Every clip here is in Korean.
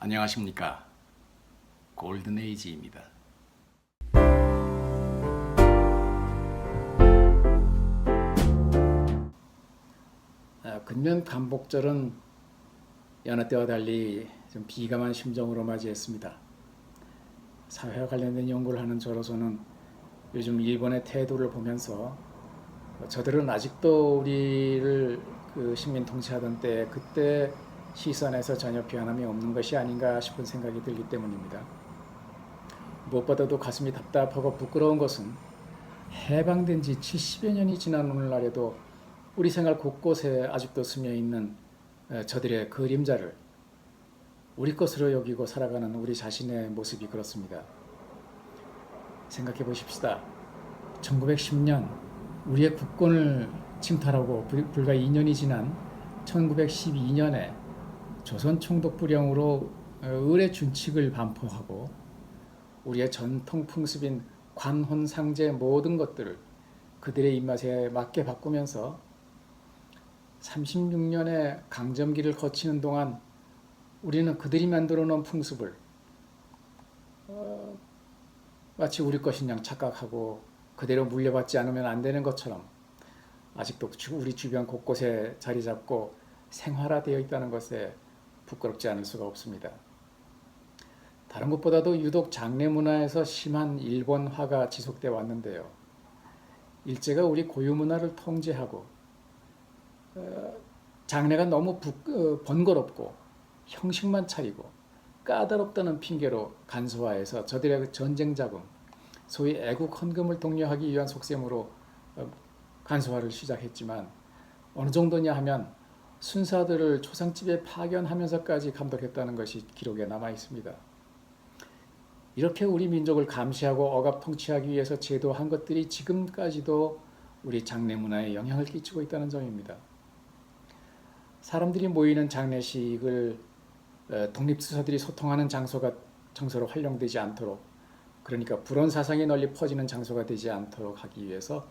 안녕하십니까. 골든에이지입니다. 근면 광복절은 여느 때와 달리 좀 비감한 심정으로 맞이했습니다. 사회와 관련된 연구를 하는 저로서는 요즘 일본의 태도를 보면서 저들은 아직도 우리를 식민 통치하던 때 그때 시선에서 전혀 변함이 없는 것이 아닌가 싶은 생각이 들기 때문입니다. 무엇보다도 가슴이 답답하고 부끄러운 것은 해방된 지 70여 년이 지난 오늘날에도 우리 생활 곳곳에 아직도 스며있는 저들의 그림자를 우리 것으로 여기고 살아가는 우리 자신의 모습이 그렇습니다. 생각해 보십시다. 1910년 우리의 국권을 침탈하고 불과 2년이 지난 1912년에 조선 총독부령으로 의례 준칙을 반포하고 우리의 전통 풍습인 관혼상제 모든 것들을 그들의 입맛에 맞게 바꾸면서 36년의 강점기를 거치는 동안 우리는 그들이 만들어 놓은 풍습을 마치 우리 것인 양 착각하고 그대로 물려받지 않으면 안 되는 것처럼 아직도 우리 주변 곳곳에 자리 잡고 생활화되어 있다는 것에 부끄럽지 않을 수가 없습니다. 다른 것보다도 유독 장례 문화에서 심한 일본화가 지속되어 왔는데요. 일제가 우리 고유 문화를 통제하고 장례가 너무 번거롭고 형식만 차리고 까다롭다는 핑계로 간소화해서 저들의 전쟁 자금, 소위 애국 헌금을 독려하기 위한 속셈으로 간소화를 시작했지만 어느 정도냐 하면 순사들을 초상집에 파견하면서까지 감독했다는 것이 기록에 남아 있습니다. 이렇게 우리 민족을 감시하고 억압 통치하기 위해서 제도한 것들이 지금까지도 우리 장례 문화에 영향을 끼치고 있다는 점입니다. 사람들이 모이는 장례식을 독립투사들이 소통하는 장소로 활용되지 않도록, 그러니까 불온 사상이 널리 퍼지는 장소가 되지 않도록 하기 위해서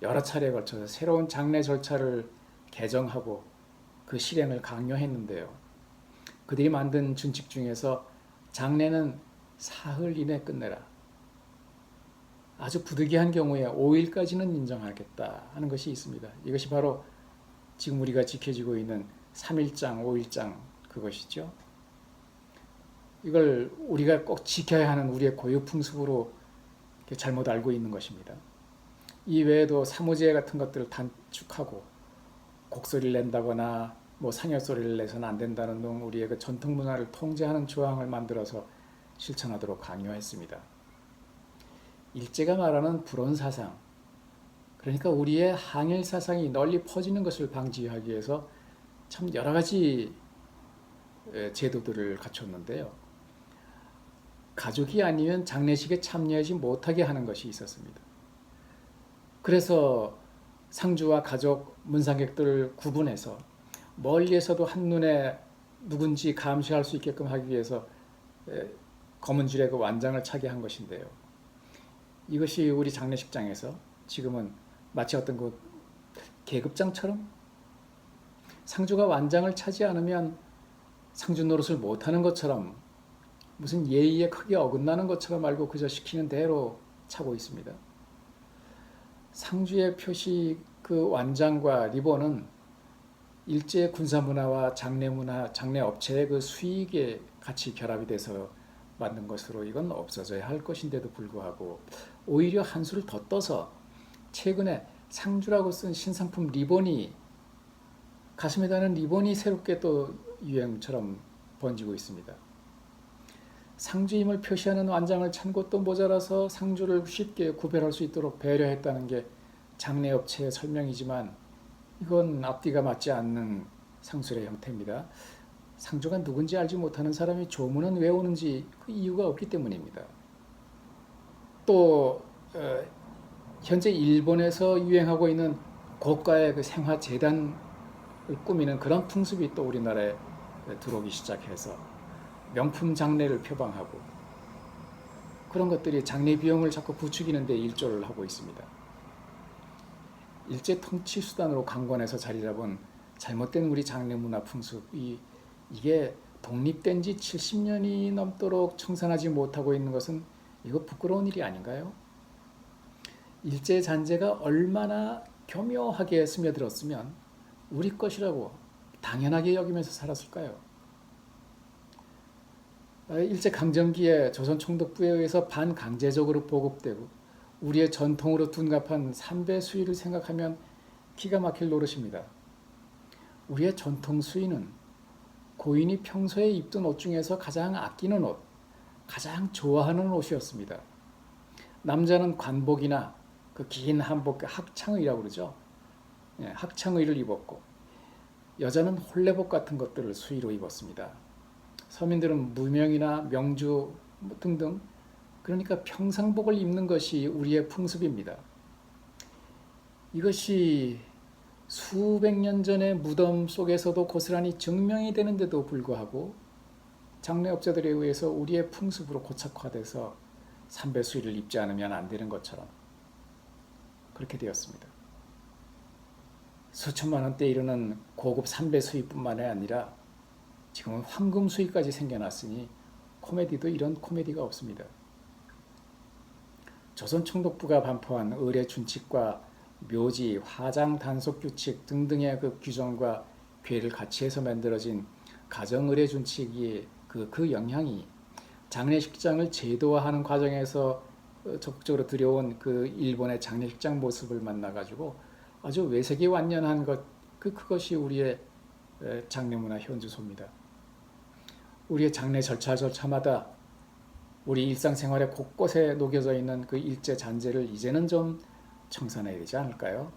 여러 차례에 걸쳐서 새로운 장례 절차를 개정하고 그 실행을 강요했는데요. 그들이 만든 준칙 중에서 장례는 사흘 이내 끝내라, 아주 부득이한 경우에 5일까지는 인정하겠다 하는 것이 있습니다. 이것이 바로 지금 우리가 지켜지고 있는 3일장, 5일장 그것이죠. 이걸 우리가 꼭 지켜야 하는 우리의 고유 풍습으로 잘못 알고 있는 것입니다. 이 외에도 사무제 같은 것들을 단축하고 곡소리를 낸다거나 상여소리를 내서는 안 된다는 등 우리의 그 전통 문화를 통제하는 조항을 만들어서 실천하도록 강요했습니다. 일제가 말하는 불온 사상, 그러니까 우리의 항일 사상이 널리 퍼지는 것을 방지하기 위해서 참 여러 가지 제도들을 갖췄는데요. 가족이 아니면 장례식에 참여하지 못하게 하는 것이 있었습니다. 그래서 상주와 가족, 문상객들을 구분해서 멀리에서도 한눈에 누군지 감시할 수 있게끔 하기 위해서 검은 줄에 그 완장을 차게 한 것인데요. 이것이 우리 장례식장에서 지금은 마치 어떤 그 계급장처럼 상주가 완장을 차지 않으면 상주 노릇을 못하는 것처럼 무슨 예의에 크게 어긋나는 것처럼 알고 그저 시키는 대로 차고 있습니다. 상주의 표시 그 완장과 리본은 일제 군사 문화와 장례 문화, 장례 업체의 그 수익에 같이 결합이 돼서 만든 것으로 이건 없어져야 할 것인데도 불구하고 오히려 한수를 더 떠서 최근에 상주라고 쓴 신상품 리본이, 가슴에 다는 리본이 새롭게 또 유행처럼 번지고 있습니다. 상주임을 표시하는 완장을 찬 것도 모자라서 상주를 쉽게 구별할 수 있도록 배려했다는 게 장례업체의 설명이지만 이건 앞뒤가 맞지 않는 상술의 형태입니다. 상주가 누군지 알지 못하는 사람이 조문은 왜 오는지 그 이유가 없기 때문입니다. 또 현재 일본에서 유행하고 있는 고가의 그 생화재단을 꾸미는 그런 풍습이 또 우리나라에 들어오기 시작해서 명품 장례를 표방하고 그런 것들이 장례 비용을 자꾸 부추기는 데 일조를 하고 있습니다. 일제 통치 수단으로 강권해서 자리 잡은 잘못된 우리 장례 문화 풍습이 이게 독립된 지 70년이 넘도록 청산하지 못하고 있는 것은 이거 부끄러운 일이 아닌가요? 일제 잔재가 얼마나 교묘하게 스며들었으면 우리 것이라고 당연하게 여기면서 살았을까요? 일제 강점기에 조선 총독부에 의해서 반강제적으로 보급되고 우리의 전통으로 둔갑한 삼배 수의를 생각하면 기가 막힐 노릇입니다. 우리의 전통 수의는 고인이 평소에 입던 옷 중에서 가장 아끼는 옷, 가장 좋아하는 옷이었습니다. 남자는 관복이나 그 긴 한복, 학창의라고 그러죠. 학창의를 입었고 여자는 홀레복 같은 것들을 수의로 입었습니다. 서민들은 무명이나 명주 등등 그러니까 평상복을 입는 것이 우리의 풍습입니다. 이것이 수백 년 전의 무덤 속에서도 고스란히 증명이 되는데도 불구하고 장례업자들에 의해서 우리의 풍습으로 고착화돼서 삼배수의를 입지 않으면 안 되는 것처럼 그렇게 되었습니다. 수천만 원대 이르는 고급 삼배수의뿐만 아니라 지금은 황금수의까지 생겨났으니 코미디도 이런 코미디가 없습니다. 조선 총독부가 반포한 의례 준칙과 묘지, 화장, 단속 규칙 등등의 그 규정과 궤를 같이 해서 만들어진 가정 의례 준칙이 그 영향이 장례식장을 제도화하는 과정에서 적극적으로 들여온 그 일본의 장례식장 모습을 만나가지고 아주 외색이 완연한 그것이 우리의 장례문화 현주소입니다. 우리의 장례 절차마다 우리 일상생활의 곳곳에 녹여져 있는 그 일제 잔재를 이제는 좀 청산해야 되지 않을까요?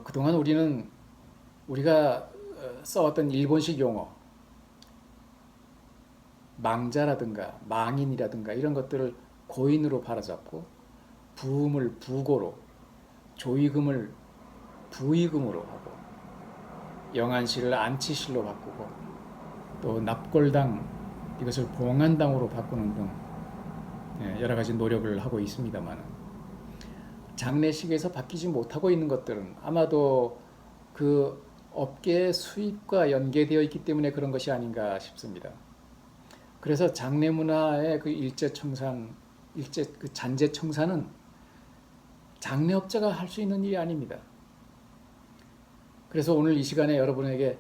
그동안 우리가 써왔던 일본식 용어 망자라든가 망인이라든가 이런 것들을 고인으로 바로잡고 부음을 부고로 조의금을 부의금으로 하고 영안실을 안치실로 바꾸고 또 납골당 이것을 봉안당으로 바꾸는 등 여러 가지 노력을 하고 있습니다만 장례식에서 바뀌지 못하고 있는 것들은 아마도 그 업계의 수입과 연계되어 있기 때문에 그런 것이 아닌가 싶습니다. 그래서 장례 문화의 그 일제 그 잔재 청산은 장례업자가 할 수 있는 일이 아닙니다. 그래서 오늘 이 시간에 여러분에게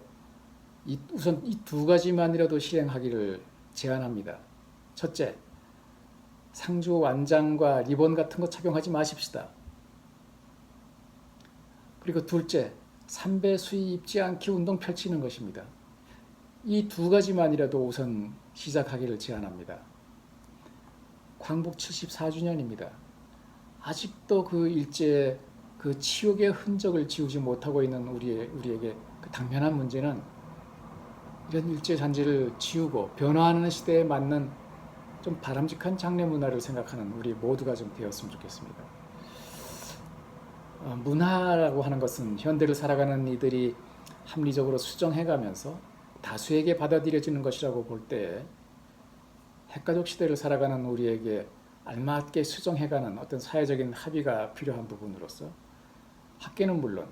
우선 이 두 가지만이라도 실행하기를 제안합니다. 첫째, 상주 완장과 리본 같은 거 착용하지 마십시다. 그리고 둘째, 삼배 수의 입지 않기 운동 펼치는 것입니다. 이 두 가지만이라도 우선 시작하기를 제안합니다. 광복 74주년입니다. 아직도 그 일제의 그 치욕의 흔적을 지우지 못하고 있는 우리에게 그 당면한 문제는 이런 일제 잔재를 지우고 변화하는 시대에 맞는 좀 바람직한 장례 문화를 생각하는 우리 모두가 좀 되었으면 좋겠습니다. 문화라고 하는 것은 현대를 살아가는 이들이 합리적으로 수정해가면서 다수에게 받아들여지는 것이라고 볼 때 핵가족 시대를 살아가는 우리에게 알맞게 수정해가는 어떤 사회적인 합의가 필요한 부분으로서 학계는 물론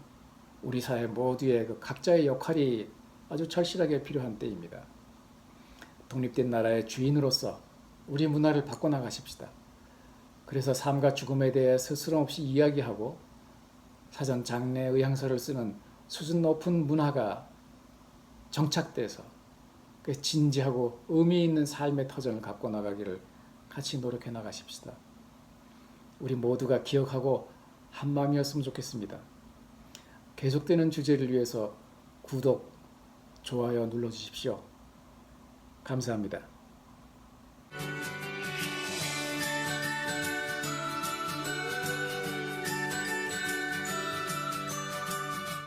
우리 사회 모두의 그 각자의 역할이 아주 절실하게 필요한 때입니다. 독립된 나라의 주인으로서 우리 문화를 바꿔나가십시다. 그래서 삶과 죽음에 대해 스스럼 없이 이야기하고 사전 장례 의향서를 쓰는 수준 높은 문화가 정착돼서 그 진지하고 의미 있는 삶의 터전을 갖고 나가기를 같이 노력해 나가십시다. 우리 모두가 기억하고 한마음이었으면 좋겠습니다. 계속되는 주제를 위해서 구독, 좋아요 눌러주십시오. 감사합니다.